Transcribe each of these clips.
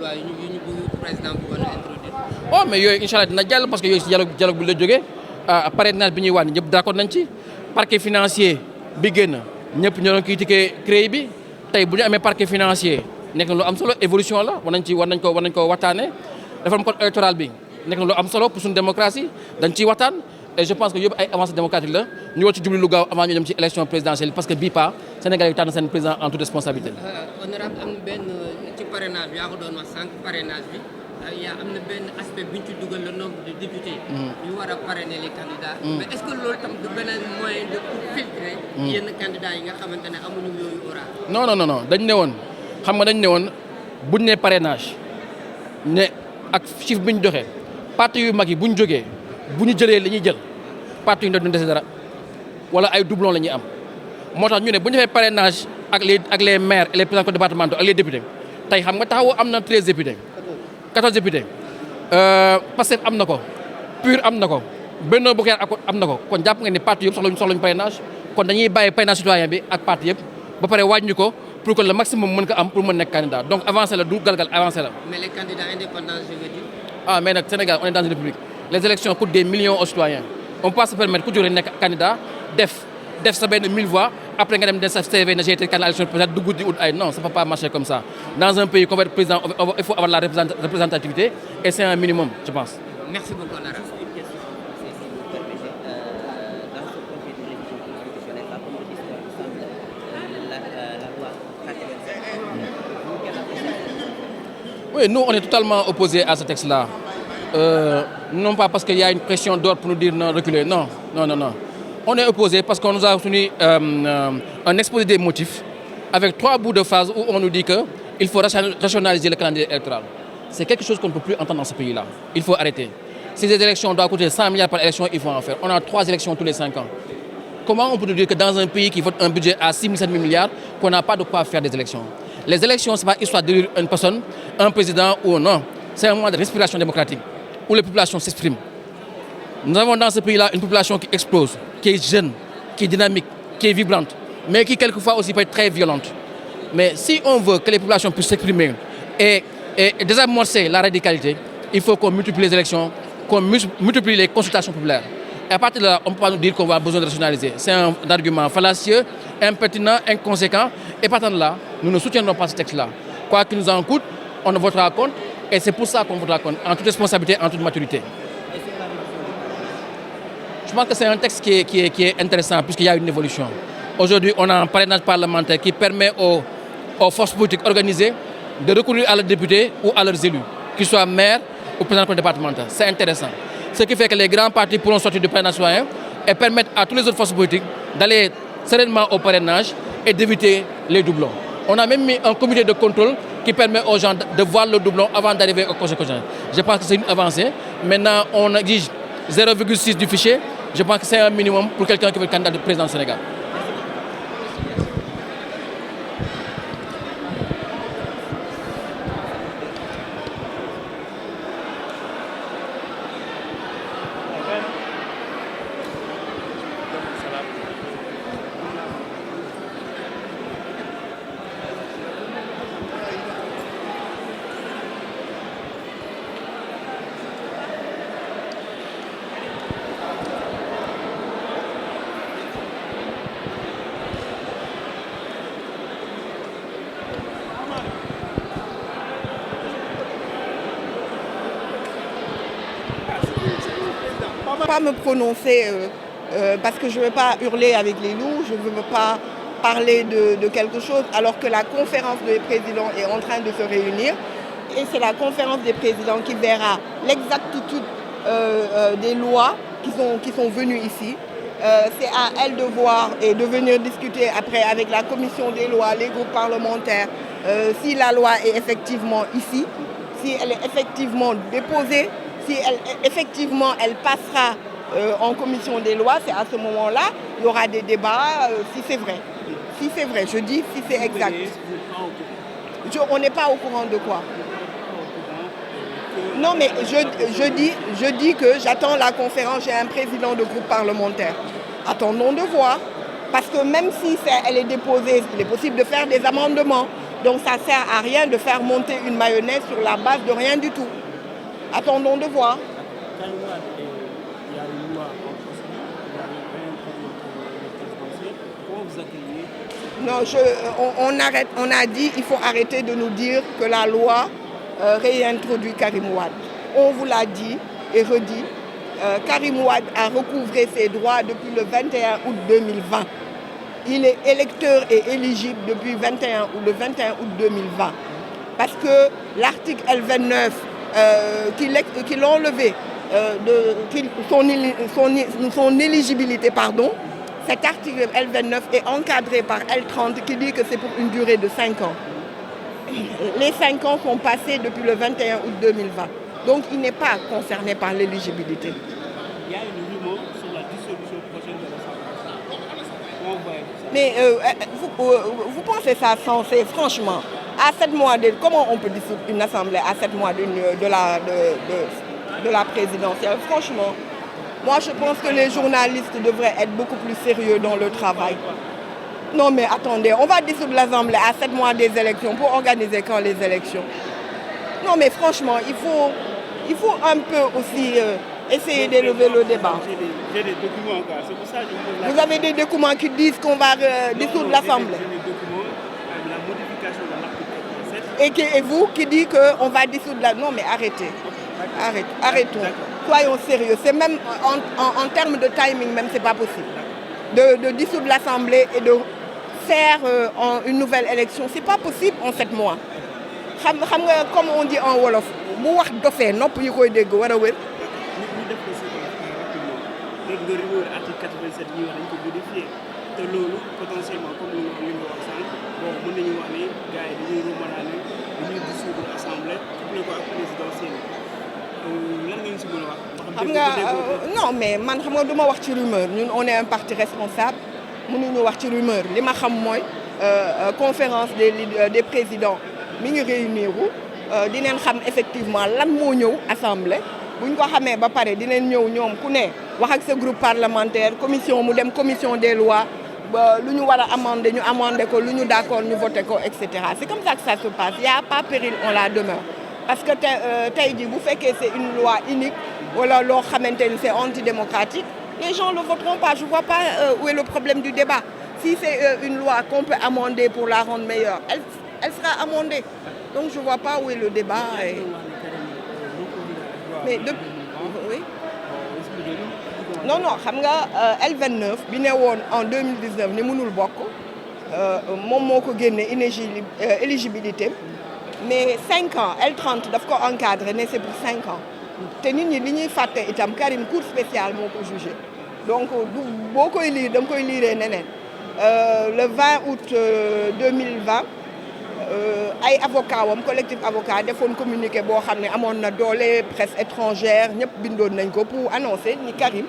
quoi yu ñu bëgg président bëggoon a introduire. oh mais yooyu incha allah dina jàll parce que yooyu si dialogue bi la jógee parrainage bi ñuy wax ni ñëpp d'accord nañ ci parquet financier bi génn ñëpp ñoo doon critiquer CREI bi tey bu ñu amee parquet financier nekk na lu am solo évolution la war nañ ko waxtaanee réforme code électoral bi nekk na lu am solo pour suñu démocratie dañ ciy waxtaan et je pense que yëpp ay avancées démocratiques la ñu war ci jublu lu gaaw avant ñu dem ci élection présidentielle parce que bii pas Sénégal yi tànn seen président en toute responsabilité. honorable am na benn ci parrainage bi yaa ko doon wax sànq parrainage bi am na benn aspect bi ñu ci dugal le nombre de députés. yu war a parrainer les candidats. mais est-ce que loolu tam du beneen moyen de pour filtrer. yenn candidats yi nga xamante ne amuñu yooyu aura. non dañ ne woon xam nga dañ ne woon buñ ne parrainage ne ak chiffre bi ñu joxe parti yu mag yi bu ñu jógee bu ñu jëlee li ñuy jël parti yu ndaw duñ dese dara wala ay doublons la ñuy am moo tax ñu ne bu ñu defee parrainage ak les maires et les présidents départementaux ak les députés tey xam nga taxawu am na 13 députés 14 députés Pastef am na ko PUR am na ko Benno Bokk Yaakaar am na ko kon jàpp nga ni parti yëpp soxlañu parrainage kon dañuy bàyyi parrainage citoyen bi ak parti yëpp ba pare wàññi ko pour que le maximum mën ko am pour mën nekk candidat donc avancé la du galgal avancé la. mais les candidats indépendants je veux dire. ah mais nag Sénégal on est dans une république les élections coûtent des millions aux citoyens on peut pas se permettre ku jógee nekk candidat def sa benn 1000 voix après nga dem de sa CV na j'ai été candidat à l'élection présidentielle dugg di ut ay non ça peut pas marcher comme ça dans un pays comme être président il faut avoir la représentativité et c'est un minimum je pense. Merci beaucoup Lara. Oui, nous, on est totalement opposés à ce texte-là. Non pas parce qu'il y a une pression d'ordre pour nous dire non, reculer. Non. On est opposés parce qu'on nous a fourni un exposé des motifs avec 3 bouts de phase où on nous dit qu'il faut rationaliser le calendrier électoral. C'est quelque chose qu'on ne peut plus entendre dans ce pays-là. Il faut arrêter. Si les élections doivent coûter 100 milliards par élection, il faut en faire. On a 3 élections tous les 5 ans. Comment on peut nous dire que dans un pays qui vote un budget à 6 000, 7 000 milliards, qu'on n'a pas de quoi faire des élections? Les élections, ce n'est pas histoire d'élire une personne, un président ou non. C'est un moment de respiration démocratique où les populations s'expriment. Nous avons dans ce pays-là une population qui explose, qui est jeune, qui est dynamique, qui est vibrante, mais qui quelquefois aussi peut être très violente. Mais si on veut que les populations puissent s'exprimer et désamorcer la radicalité, il faut qu'on multiplie les élections, qu'on multiplie les consultations populaires. Et à partir de là, on ne peut pas nous dire qu'on va besoin de rationaliser. C'est un argument fallacieux, impertinent, inconséquent. Et partant de là, nous ne soutiendrons pas ce texte-là. Quoi qu'il nous en coûte, on ne votera contre. Et c'est pour ça qu'on votera contre, en toute responsabilité, en toute maturité. Je pense que c'est un texte qui est intéressant puisqu'il y a une évolution. Aujourd'hui, on a un parrainage parlementaire qui permet aux forces politiques organisées de recourir à leurs députés ou à leurs élus, qu'ils soient maires ou présidents départementaux. C'est intéressant. Ce qui fait que les grands partis pourront sortir du parrainage citoyen et permettre à toutes les autres forces politiques d'aller sereinement au parrainage et d'éviter les doublons. On a même mis un comité de contrôle qui permet aux gens de voir le doublon avant d'arriver au conseil constitutionnel. Je pense que c'est une avancée. Maintenant, on exige 0,6 du fichier. Je pense que c'est un minimum pour quelqu'un qui veut être candidat de président du Sénégal. Pas me prononcer parce que je ne veux pas hurler avec les loups, je ne veux pas parler de quelque chose alors que la conférence des présidents est en train de se réunir et c'est la conférence des présidents qui verra l'exactitude des lois qui sont venues ici. C'est à elle de voir et de venir discuter après avec la commission des lois, les groupes parlementaires, si la loi est effectivement ici, si elle est effectivement déposée, si effectivement elle passera en commission des lois, c'est à ce moment-là, il y aura des débats, si c'est vrai. Si c'est vrai, je dis si c'est exact. On n'est pas au courant de quoi? Non, mais je dis que j'attends la conférence, j'ai un président de groupe parlementaire. Attendons de voir. Parce que même si elle est déposée, il est possible de faire des amendements. Donc ça ne sert à rien de faire monter une mayonnaise sur la base de rien du tout. Attendons de voir. Il y a une loi en procédure, il y a un président présidentiel. Comment vous accueillez? Non, on a dit qu'il faut arrêter de nous dire que la loi réintroduit Karim Wade. On vous l'a dit et redit. Karim Wade a recouvré ses droits depuis le 21 août 2020. Il est électeur et éligible depuis le 21 août 2020. Parce que l'article L29 qu'il a enlevé, son éligibilité, pardon, cet article L29 est encadré par L30 qui dit que c'est pour une durée de 5 ans. Les 5 ans sont passés depuis le 21 août 2020. Donc il n'est pas concerné par l'éligibilité. Il y a une rumeur sur la dissolution prochaine de l'Assemblée. Comment voyez-vous ça? Mais vous pensez ça sensé, franchement, à 7 mois comment on peut dissoudre une assemblée à 7 mois de la présidentielle? Franchement, moi je pense que les journalistes devraient être beaucoup plus sérieux dans le travail. Non mais attendez, on va dissoudre l'assemblée à 7 mois des élections pour organiser quand les élections? Non mais franchement, il faut un peu aussi essayer d'élever le débat. J'ai des documents encore, c'est pour ça que je vous pose la Vous avez des documents qui disent qu'on va dissoudre l'assemblée? J'ai des documents, la modification de l'article 87. Et vous qui dites qu'on va dissoudre la... Non mais arrêtez. Arrêtons. Soyons sérieux. C'est même en termes de timing, même c'est pas possible. De dissoudre l'Assemblée et de faire une nouvelle élection, c'est pas possible en 7 mois. Comme on dit en Wolof, bu wax dofee nopp yi koy dégg war a wér. ñu def ko si rapidement léegi nga rumeur article 87 ñuy wax dañ ko modifié te loolu potentiellement comme li nga wax sànq bon mën nañu wax ne gars yi dañuy romanaale dañuy dissoudre assemblée couplé ko ak présidentielle lan nga ñu si mën a wax. xam nga non mais man xam nga du ma wax ci rumeur ñun on est un parti responsable mënuñu wax ci rumeur li ma xam mooy conférence des présidents mi ngi réunir dinañ xam effectivement lan moo ñëw assemblée bu ñu ko xamee ba pare dinañ ñëw ñoom ku ne wax ak sa groupe parlementaire commission mu dem commission des lois ba lu ñu war a amender ñu amender ko lu ñu d'accord ñu voter ko et cetera. C'est comme ça que ça se passe. Il y a pas péril en la demeure parce que tey jii bu fekkee c'est une loi unique wala loo xamante ni c'est antidémocratique les gens le voteront pas. Je vois pas où est le problème du débat. Si c'est une loi qu'on peut amender pour la rendre meilleure, elle sera amendée. Donc je vois pas où est le débat. Mais oui. Non xam nga L29 bi ne woon en 2019 ni mënul bokk moom moo ko génne éligibilité mais 5 ans L30 daf ko encadré ne c'est pour 5 ans te nit ñi li ñuy fàtte itam Karim cour spéciale moo ko jugé donc boo koy lire da nga koy lire neneen le 20 août 2020 ay avocat wam collectif avocat defoon communiqué boo xam ne amoon na doole presse étrangère ñëpp bindoon nañ ko pour annoncer ni Karim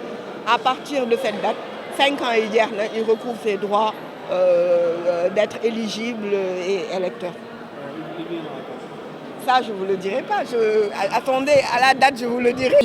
à partir de cette date 5 ans yi jeex na il recouvre ses droits d'être éligible et électeur. Ça je vous le dirai pas. Attendez à la date je vous le dirai.